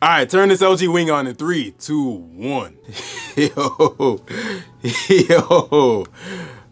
All right, turn this LG Wing on in 3, 2, 1. Yo, yo,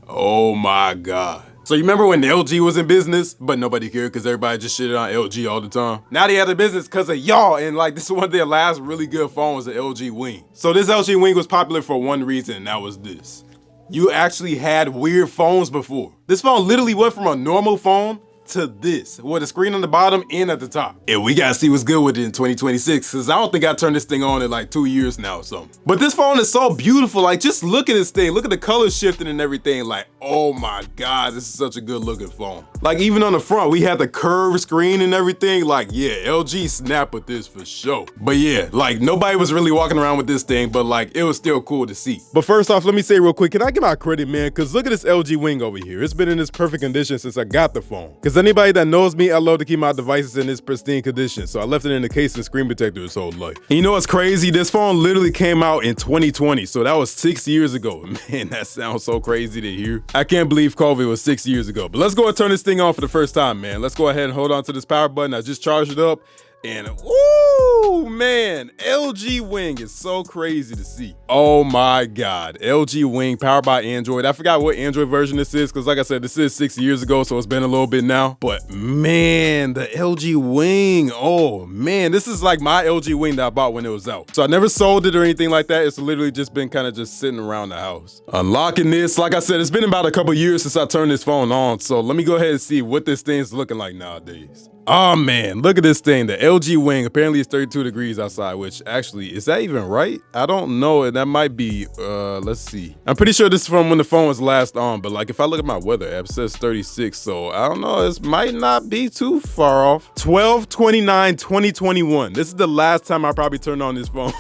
oh my God. So you remember when the LG was in business, but nobody cared because everybody just shitted on LG all the time? Now they out of business because of y'all, and like this is one of their last really good phones, the LG Wing. So this LG Wing was popular for one reason, and that was this. You actually had weird phones before. This phone literally went from a normal phone to this, with a screen on the bottom and at the top. And we gotta see what's good with it in 2026, because I don't think I turned this thing on in like 2 years now or something. But this phone is so beautiful, like just look at this thing, look at the color shifting and everything, like oh my God, this is such a good looking phone. Like even on the front, we had the curved screen and everything, like yeah, LG snap with this for sure. But yeah, like nobody was really walking around with this thing, but like it was still cool to see. But first off, let me say real quick, can I get my credit, man? Because look at this LG Wing over here. It's been in this perfect condition since I got the phone. Because anybody that knows me, I love to keep my devices in this pristine condition, so I left it in the case and screen protector its whole life. And you know what's crazy? This phone literally came out in 2020, so that was 6 years ago. Man, that sounds so crazy to hear. I can't believe COVID was 6 years ago. But let's go and turn this thing on for the first time, man. Let's go ahead and hold on to this power button. I just charged it up. And ooh, man, LG Wing is so crazy to see. Oh my God, LG Wing powered by Android. I forgot what Android version this is, because like I said, this is 6 years ago, so it's been a little bit now. But man, the LG Wing, oh man, this is like my LG Wing that I bought when it was out. So I never sold it or anything like that. It's literally just been kind of just sitting around the house. Unlocking this, like I said, it's been about a couple years since I turned this phone on. So let me go ahead and see what this thing's looking like nowadays. Oh man, look at this thing, the LG Wing. Apparently it's 32 degrees outside, which actually, is that even right? I don't know, and that might be, let's see. I'm pretty sure this is from when the phone was last on, but like if I look at my weather app, it says 36, so I don't know, this might not be too far off. 12/29/2021. This is the last time I probably turned on this phone.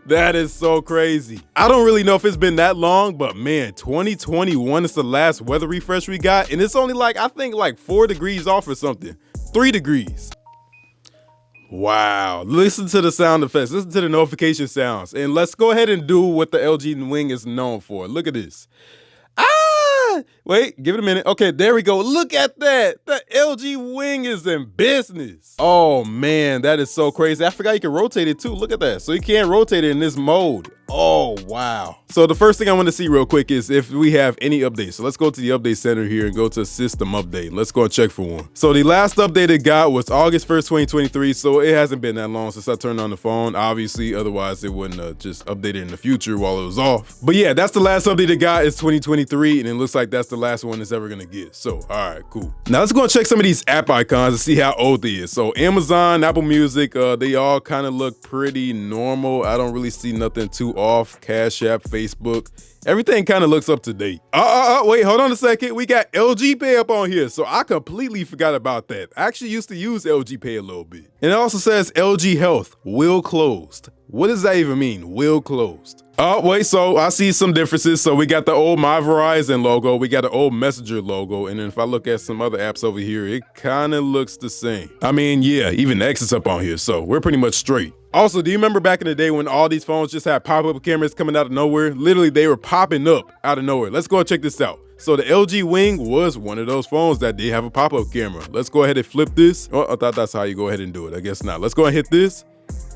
That is so crazy. I don't really know if it's been that long, but man, 2021 is the last weather refresh we got, and it's only like, I think like 4 degrees off or something. 3 degrees. Wow. Listen to the sound effects. Listen to the notification sounds. And let's go ahead and do what the LG Wing is known for. Look at this. Ah! Wait, give it a minute. Okay, there we go. Look at that. The LG Wing is in business. Oh man, that is so crazy. I forgot you can rotate it too. Look at that. So you can't rotate it in this mode. Oh, wow. So the first thing I want to see real quick is if we have any updates. So let's go to the update center here and go to system update. Let's go and check for one. So the last update it got was August 1st, 2023. So it hasn't been that long since I turned on the phone, obviously. Otherwise, it wouldn't have just updated in the future while it was off. But yeah, that's the last update it got is 2023. And it looks like that's the last one it's ever going to get. So, all right, cool. Now let's go and check some of these app icons and see how old they is. So Amazon, Apple Music, they all kind of look pretty normal. I don't really see nothing too off. Cash App, Facebook, everything kind of looks up to date. Wait, hold on a second. We got LG Pay up on here, so I completely forgot about that. I actually used to use LG Pay a little bit. And it also says LG Health will closed. What does that even mean? Will closed. Oh, wait, so I see some differences. So we got the old My Verizon logo, we got the old Messenger logo, and then if I look at some other apps over here, it kind of looks the same. I mean, yeah, even X is up on here, so we're pretty much straight. Also, do you remember back in the day when all these phones just had pop-up cameras coming out of nowhere? Literally, they were popping up out of nowhere. Let's go and check this out. So the LG Wing was one of those phones that did have a pop-up camera. Let's go ahead and flip this. Oh, I thought that's how you go ahead and do it. I guess not. Let's go and hit this.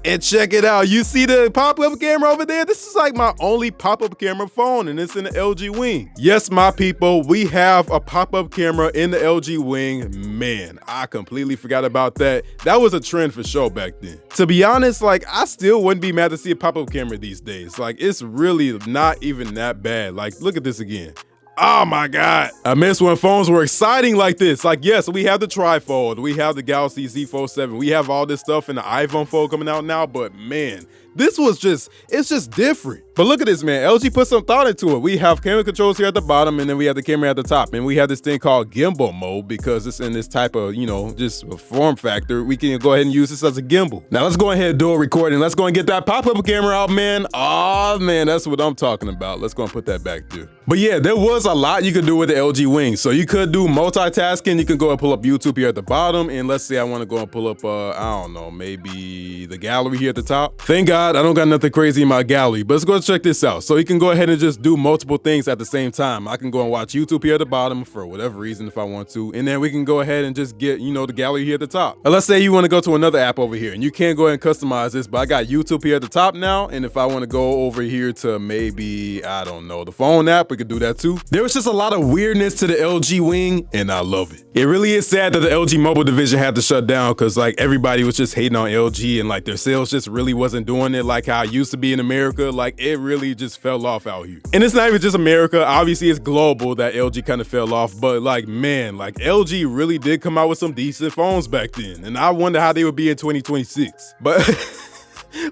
And check it out. You see the pop-up camera over there? This is like my only pop-up camera phone, and it's in the LG Wing. Yes, my people, we have a pop-up camera in the LG Wing. Man, I completely forgot about that. That was a trend for sure back then. To be honest, like I still wouldn't be mad to see a pop-up camera these days. Like it's really not even that bad. Like look at this again. Oh my God. I miss when phones were exciting like this. Like, yes, we have the Tri-Fold. We have the Galaxy Z Fold 7. We have all this stuff in the iPhone Fold coming out now. But man, this was just, it's just different. But look at this, man. LG put some thought into it. We have camera controls here at the bottom, and then we have the camera at the top. And we have this thing called gimbal mode because it's in this type of, you know, just a form factor. We can go ahead and use this as a gimbal. Now let's go ahead and do a recording. Let's go and get that pop-up camera out, man. Oh man, that's what I'm talking about. Let's go and put that back there. But yeah, there was a lot you could do with the LG Wing. So you could do multitasking. You can go and pull up YouTube here at the bottom. And let's say I want to go and pull up, I don't know, maybe the gallery here at the top. Thank God I don't got nothing crazy in my gallery. But let's go check this out. So you can go ahead and just do multiple things at the same time. I can go and watch YouTube here at the bottom for whatever reason if I want to. And then we can go ahead and just get, you know, the gallery here at the top. Now, let's say you want to go to another app over here and you can't go ahead and customize this, but I got YouTube here at the top now. And if I want to go over here to maybe, I don't know, the phone app, we could do that too. There was just a lot of weirdness to the LG Wing and I love it. It really is sad that the LG mobile division had to shut down because like everybody was just hating on LG and like their sales just really wasn't doing it like how it used to be in America. Like it really just fell off out here. And it's not even just America. Obviously it's global that LG kind of fell off, but like, man, like LG really did come out with some decent phones back then. And I wonder how they would be in 2026. But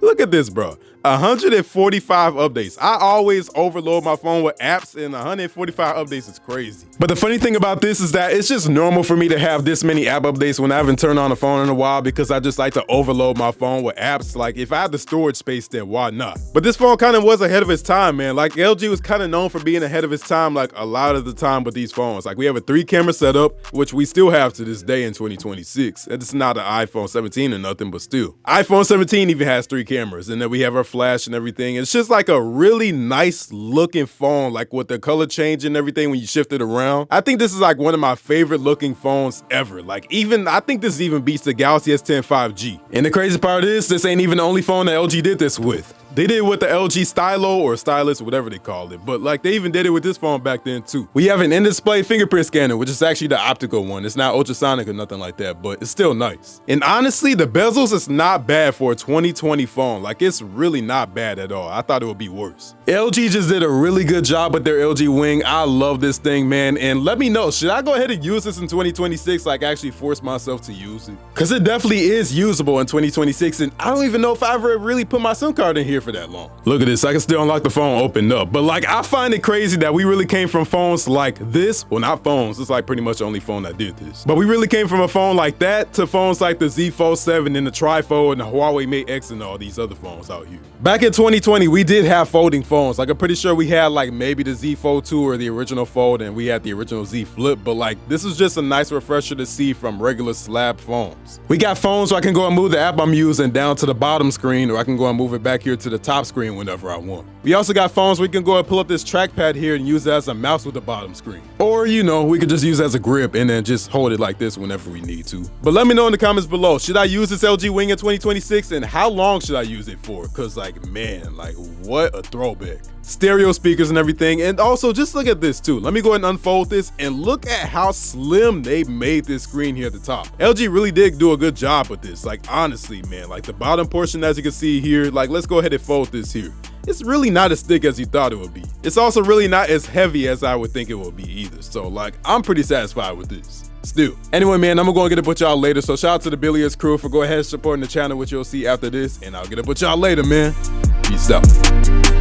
look at this, bro. 145 updates. I always overload my phone with apps and 145 updates is crazy. But the funny thing about this is that it's just normal for me to have this many app updates when I haven't turned on a phone in a while because I just like to overload my phone with apps. Like if I have the storage space, then why not? But this phone kind of was ahead of its time, man. Like LG was kind of known for being ahead of its time like a lot of the time with these phones. Like we have a 3-camera setup, which we still have to this day in 2026. It's not an iPhone 17 or nothing, but still. iPhone 17 even has 3 cameras. And then we have our flash and everything. It's just like a really nice looking phone, like with the color change and everything when you shift it around. I think this is like one of my favorite looking phones ever. Like even, I think this even beats the Galaxy S10 5G. And the crazy part is, this ain't even the only phone that LG did this with. They did it with the LG Stylo or Stylus, whatever they call it. But like they even did it with this phone back then too. We have an in-display fingerprint scanner, which is actually the optical one. It's not ultrasonic or nothing like that, but it's still nice. And honestly, the bezels is not bad for a 2020 phone. Like it's really not bad at all. I thought it would be worse. LG just did a really good job with their LG Wing. I love this thing, man. And let me know, should I go ahead and use this in 2026? Like actually force myself to use it? Cause it definitely is usable in 2026. And I don't even know if I ever really put my SIM card in here for that long. Look at this, I can still unlock the phone open up. But like, I find it crazy that we really came from phones like this. Well, not phones, it's like pretty much the only phone that did this. But we really came from a phone like that to phones like the Z Fold 7 and the Tri-Fold and the Huawei Mate X and all these other phones out here. Back in 2020, we did have folding phones. Like I'm pretty sure we had like maybe the Z Fold 2 or the original Fold and we had the original Z Flip. But like, this is just a nice refresher to see from regular slab phones. We got phones where I can go and move the app I'm using down to the bottom screen, or I can go and move it back here to the top screen whenever I want. We also got phones where we can go and pull up this trackpad here and use it as a mouse with the bottom screen. Or, you know, we could just use it as a grip and then just hold it like this whenever we need to. But let me know in the comments below, should I use this LG Wing in 2026 and how long should I use it for? Cause like, man, like what a throwback. Stereo speakers and everything. And also just look at this too. Let me go ahead and unfold this and look at how slim they made this screen here at the top. LG really did do a good job with this. Like honestly, man, like the bottom portion, as you can see here, like let's go ahead and fold this here. It's really not as thick as you thought it would be. It's also really not as heavy as I would think it would be either. So like, I'm pretty satisfied with this. Still. Anyway, man, I'm gonna get up with y'all later. So shout out to the Billiards crew for go ahead and supporting the channel, which you'll see after this. And I'll get up with y'all later, man. Peace out.